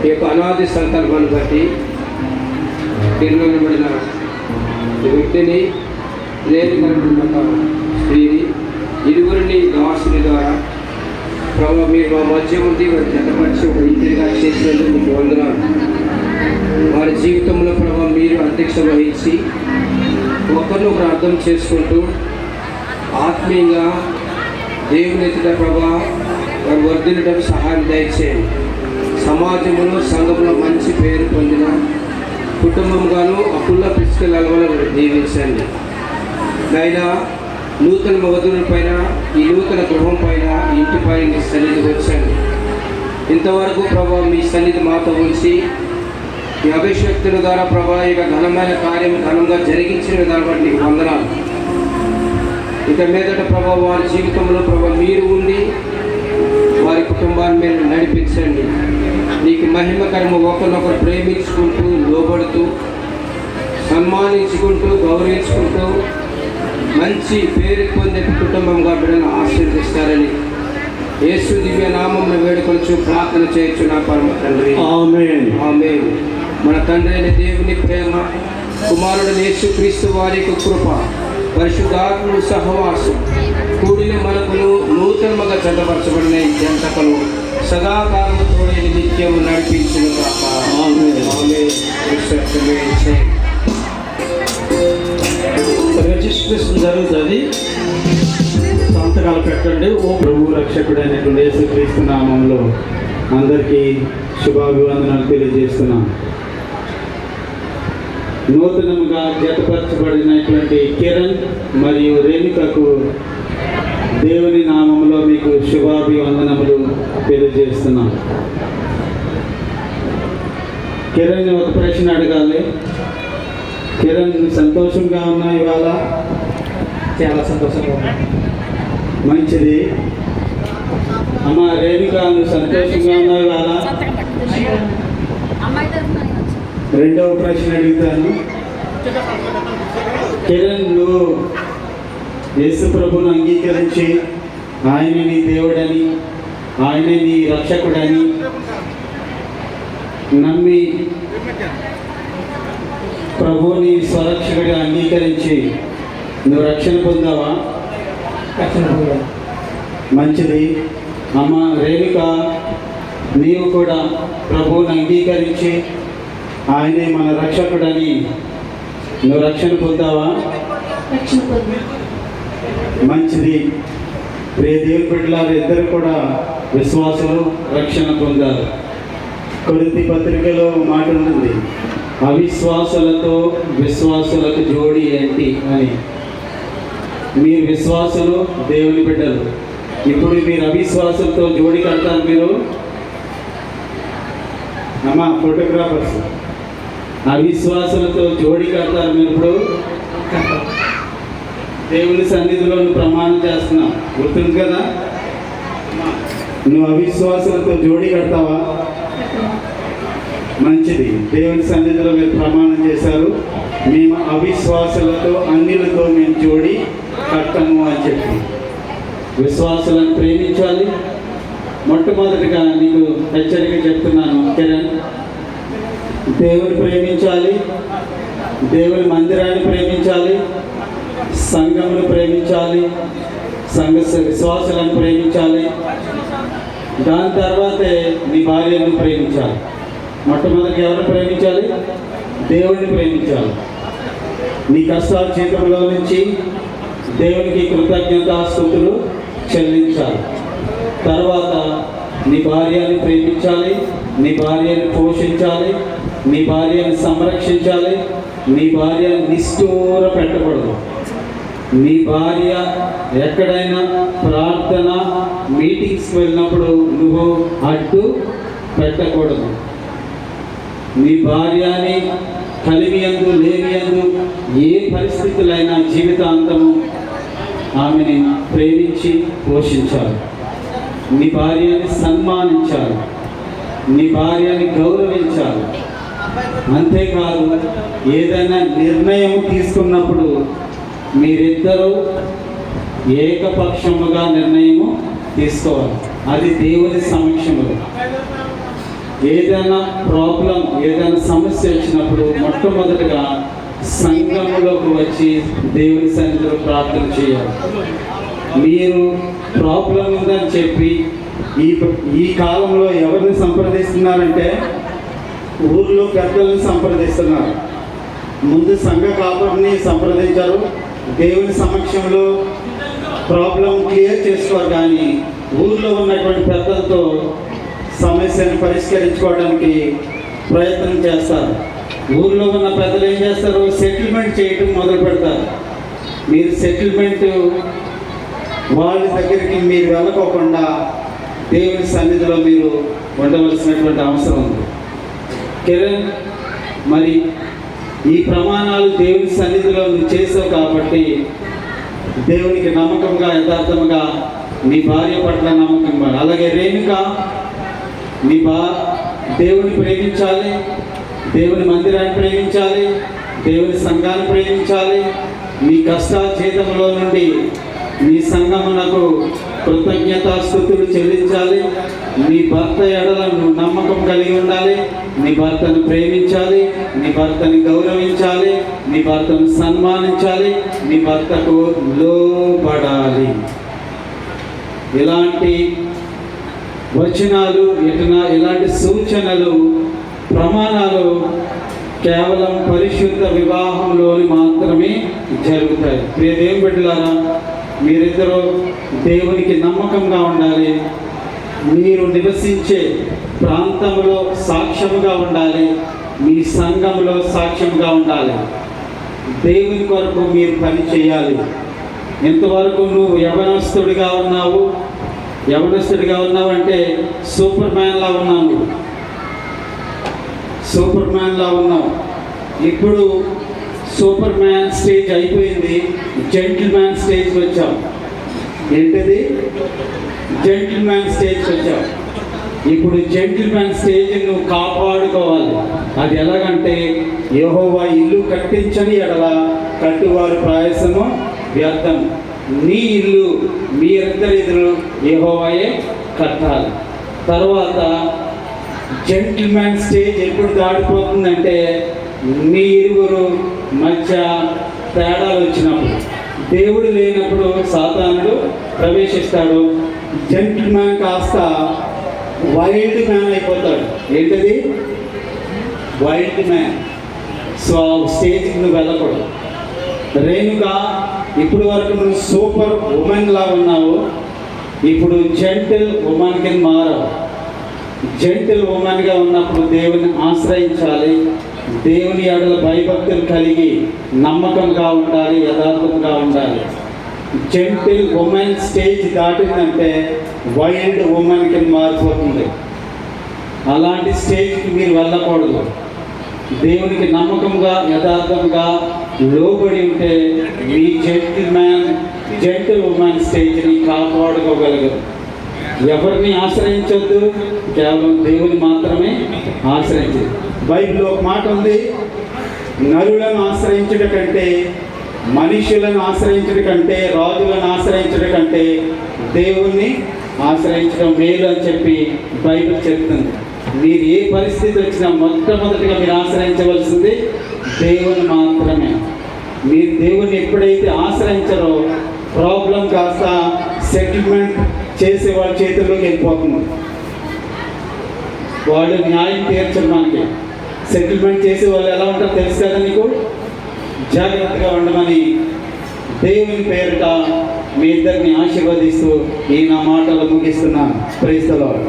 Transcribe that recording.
ఈ యొక్క అనాది సంకల్పాన్ని బట్టి నిర్ణయించబడిన వ్యక్తిని లేనికరమైన స్త్రీని ఇరువురిని దాసుని ద్వారా ప్రభావ మీరు మా మధ్య ఉంది వారి జతపరిచి ఒక ఇంటిగా చేసినందుకు మీకు వందనాలు. వారి జీవితంలో ప్రభావ మీరు అధ్యక్ష వహించి ఒకరినొకరు అర్థం చేసుకుంటూ ఆత్మీయంగా దేవుని ఎదుట ప్రభావ వారు వర్ధిల్లడం సహాయం దయచేయండి. సమాజంలో సంఘంలో మంచి పేరు పొందిన కుటుంబంగాను అప్పుల్ల పిసుకలవల దీవించండి. నైనా నూతన మగదుల పైన ఈ నూతన గృహం పైన ఇంటి పైన మీ సన్నిధి వచ్చండి. ఇంతవరకు ప్రభావ మీ సన్నిధి మాతో ఉంచి మీ అభిషక్తుల ద్వారా ప్రభావ ఇక ఘనమైన కార్యం ఘనంగా జరిగించిన విధానం బట్టి నీకు వందనాలు. ఇక మీదట ప్రభావ వారి జీవితంలో ప్రభావ మీరు ఉండి వారి కుటుంబాన్ని మీరు నడిపించండి. నీకు మహిమకరము ఒకరినొకరు ప్రేమించుకుంటూ లోబడుతూ సన్మానించుకుంటూ గౌరవించుకుంటూ మంచి పేరు పొందే కుటుంబంగా బిడ్డను ఆశీర్వదిస్తారని యేసు దివ్య నామమున వేడుకొనుచు ప్రార్థన చేయొచ్చు నా పరమ తండ్రి. ఆమేన్. ఆమేన్. మన తండ్రి అయిన దేవుని ప్రేమ, కుమారుడైన యేసు క్రీస్తు వారి యొక్క కృప, పరిశుద్ధాత్మ సహవాసం కూడిన మనకును నూతనముగా చదవరచబడిన ఈ జంటకలు సదాకాలము తోడని నిత్యము నడిపించును గాక. ఆమేన్. ఆమేన్. రిజిస్ట్రేషన్ జరుగుతుంది. సంతకాలు పెట్టండి. ఓ ప్రభు రక్షకుడైనటువంటి యేసుక్రీస్తు నామంలో అందరికీ శుభాభివందనాలు తెలియజేస్తున్నాం. నూతనంగా జతపరచబడినటువంటి కిరణ్ మరియు రేణుకకు దేవుని నామంలో మీకు శుభాభివందనములు తెలియజేస్తున్నాం. కిరణ్ ఒక ప్రశ్న అడగాలి. కిరణ్ సంతోషంగా ఉన్నా ఇవాళ? చాలా సంతోషంగా ఉన్నా. మంచిది. అమ్మ రేణుక నువ్వు సంతోషంగా ఉన్నావు ఇవాళ? రెండవ ప్రశ్న అడుగుతాను. కిరణ్ నువ్వు యేసు ప్రభువును అంగీకరించి ఆయన నీ దేవుడని ఆయన నీ రక్షకుడని నమ్మి ప్రభువుని స్వరక్షకుడిగా అంగీకరించి నువ్వు రక్షణ పొందావా? మంచిది. అమ్మ రేణుక నీవు కూడా ప్రభువుని అంగీకరించి ఆయనే మన రక్షకుడని నువ్వు రక్షణ పొందావా? మంచిది. ప్రియ దేవుని బిడ్డలారు ఇద్దరు కూడా విశ్వాసులు, రక్షణ పొందారు. కొరింథీ పత్రికలో మాట ఉంది, అవిశ్వాసులతో విశ్వాసులకు జోడి ఏంటి అని. మీరు విశ్వాసులు, దేవుని బిడ్డలు. ఇప్పుడు మీరు అవిశ్వాసులతో జోడి కడతారు. మీరు అమ్మ ఫోటోగ్రాఫర్స్ అవిశ్వాసులతో జోడి కడతారు. మీరు ఇప్పుడు దేవుని సన్నిధిలో నువ్వు ప్రమాణం చేస్తున్నావు, గుర్తుంది కదా? నువ్వు అవిశ్వాసులతో జోడి కడతావా? మంచిది. దేవుని సన్నిధిలో మీరు ప్రమాణం చేశారు, మేము అవిశ్వాసులతో అన్యులతో మేము జోడి కట్టము అని చెప్పి. విశ్వాసులను ప్రేమించాలి. మొట్టమొదటిగా నీకు హెచ్చరిక చెప్తున్నాను కిరణ్, దేవుని ప్రేమించాలి, దేవుని మందిరాన్ని ప్రేమించాలి, సంఘమును ప్రేమించాలి, సంఘ విశ్వాసులను ప్రేమించాలి. దాని తర్వాతే నీ భార్యను ప్రేమించాలి. మొట్టమొదటి ఎవరిని ప్రేమించాలి? దేవుడిని ప్రేమించాలి. నీ కష్టాల జీవితంలో నుంచి దేవునికి కృతజ్ఞతాస్తుతులు చెల్లించాలి. తర్వాత నీ భార్యని ప్రేమించాలి, నీ భార్యని పోషించాలి, నీ భార్యని సంరక్షించాలి, నీ భార్యని నిష్ఠూర పెట్టకూడదు. నీ భార్య ఎక్కడైనా ప్రార్థన మీటింగ్స్కి వెళ్ళినప్పుడు నువ్వు అడ్డు పెట్టకూడదు. నీ భార్యని కలిమియందు లేనియందు ఏ పరిస్థితులైనా జీవితాంతము ఆమెని ప్రేమించి పోషించాలి. నీ భార్యని సన్మానించాలి, నీ భార్యని గౌరవించాలి. అంతేకాదు ఏదైనా నిర్ణయం తీసుకున్నప్పుడు మీరిద్దరూ ఏకపక్షముగా నిర్ణయము తీసుకోవాలి. అది దేవుని సమక్షంలో. ఏదైనా ప్రాబ్లం, ఏదైనా సమస్య వచ్చినప్పుడు మొట్టమొదటిగా సంఘంలోకి వచ్చి దేవుని సన్నిధిలో ప్రార్థన చేయాలి. మీరు ప్రాబ్లం ఉందని చెప్పి ఈ కాలంలో ఎవరిని సంప్రదిస్తున్నారంటే ఊర్లో పెద్దలను సంప్రదిస్తున్నారు. ముందు సంఘ కాపురిని సంప్రదించారు, దేవుని సమక్షంలో ప్రాబ్లం క్లియర్ చేసుకోరు. కానీ ఊర్లో ఉన్నటువంటి పెద్దలతో సమస్యను పరిష్కరించుకోవడానికి ప్రయత్నం చేస్తారు. ఊర్లో ఉన్న పెద్దలు ఏం చేస్తారు? సెటిల్మెంట్ చేయటం మొదలు పెడతారు. మీరు సెటిల్మెంట్ వాళ్ళ దగ్గరికి మీరు వెళ్ళకోకుండా దేవుని సన్నిధిలో మీరు ఉండవలసినటువంటి అవసరం ఉంది. కిరణ్, మరి ఈ ప్రమాణాలు దేవుని సన్నిధిలో నువ్వు చేసావు కాబట్టి దేవునికి నమ్మకంగా, యథార్థంగా నీ భార్య పట్ల నమ్మకంగా, అలాగే రేణుక నీ దేవుని ప్రేమించాలి, దేవుని మందిరాన్ని ప్రేమించాలి, దేవుని సంఘాన్ని ప్రేమించాలి. నీ కష్టాజీతంలో నుండి నీ సంఘమునకు కృతజ్ఞతాస్తుతులు చెల్లించాలి. నీ భర్త ఎడలను నమ్మకం కలిగి ఉండాలి. నీ భర్తను ప్రేమించాలి, నీ భర్తని గౌరవించాలి, నీ భర్తను సన్మానించాలి, నీ భర్తకు లోబడాలి. ఇలాంటి వచనాలు, ఇలాంటి సూచనలు, ప్రమాణాలు కేవలం పరిశుద్ధ వివాహంలోని మాత్రమే జరుగుతాయి. ప్రియ దేవుని బిడ్డలారా, మీరిద్దరూ దేవునికి నమ్మకంగా ఉండాలి. మీరు నివసించే ప్రాంతంలో సాక్ష్యముగా ఉండాలి. మీ సంఘంలో సాక్ష్యంగా ఉండాలి. దేవుని కొరకు మీరు పని చేయాలి. ఎంతవరకు నువ్వు యవనస్తుడిగా ఉన్నావు అంటే సూపర్ మ్యాన్లా ఉన్నావు. ఇప్పుడు సూపర్ మ్యాన్ స్టేజ్ అయిపోయింది, జెంటిల్ మ్యాన్ స్టేజ్కి వచ్చాం. ఏంటిది? జెంటిల్ మ్యాన్ స్టేజ్కి వచ్చాం. ఇప్పుడు జెంటిల్ మ్యాన్ స్టేజ్ నువ్వు కాపాడుకోవాలి. అది ఎలాగంటే, యెహోవా ఇల్లు కట్టించని ఎడల కట్టువారి ప్రయాసము వ్యర్థం. నీ ఇల్లు, మీరిద్దరి ఇల్లు యెహోవాయే కట్టాలి. తర్వాత జెంటిల్ మ్యాన్ స్టేజ్ ఎప్పుడు దాటిపోతుందంటే, మీ ఇరువురు మధ్య తేడాలు వచ్చినప్పుడు, దేవుడు లేనప్పుడు సాతానుడు ప్రవేశిస్తాడు. జెంటిల్ మ్యాన్ కాస్త వైల్డ్ మ్యాన్ అయిపోతాడు. ఏంటది? Wild man. సో ఆ స్టేజ్కి నువ్వు వెళ్ళకూడదు. రేణుక, ఇప్పుడు వరకు నువ్వు సూపర్ ఉమెన్ లా ఉన్నావు, ఇప్పుడు జెంటిల్ ఉమెన్ కింద మారావు. జెంటిల్ ఉమెన్గా ఉన్నప్పుడు దేవుని ఆశ్రయించాలి. దేవుని ఎడల భయభక్తులు కలిగి నమ్మకంగా ఉండాలి, యథార్థంగా ఉండాలి. జెంటిల్ ఉమెన్ స్టేజ్ దాటిందంటే వైల్డ్ ఉమెన్ కింద మారిపోతుంది. అలాంటి స్టేజ్కి మీరు వెళ్ళకూడదు. దేవునికి నమ్మకంగా, యథార్థంగా లోబడి ఉంటే మీ జెంటిల్ ఉమెన్ స్టేజ్ని కాపాడుకోగలగదు. ఎవరిని ఆశ్రయించొద్దు, కేవలం దేవుని మాత్రమే ఆశ్రయించదు. బైబిల్లో ఒక మాట ఉంది, నరులను ఆశ్రయించడం కంటే, మనుషులను ఆశ్రయించడం కంటే, రాజులను ఆశ్రయించడం కంటే దేవుణ్ణి ఆశ్రయించడం మేలు అని చెప్పి బైబిల్ చెప్తుంది. మీరు ఏ పరిస్థితి వచ్చినా మొట్టమొదటిగా మీరు ఆశ్రయించవలసింది దేవుని మాత్రమే. మీరు దేవుని ఎప్పుడైతే ఆశ్రయించారో ప్రాబ్లం కాస్త సెటిల్మెంట్ చేసే వాళ్ళ చేతుల్లోకి వెళ్ళిపోతుంది. వాడు న్యాయం తీర్చరు. మనకి సెటిల్మెంట్ చేసే వాళ్ళు ఎలా ఉంటారో తెలుసు కదా నీకు. జాగ్రత్తగా ఉండమని దేవుని పేరిట మీ ఇద్దరిని ఆశీర్వదిస్తూ ఈ నా మాటలు ముగిస్తున్నాను. Praise the lord.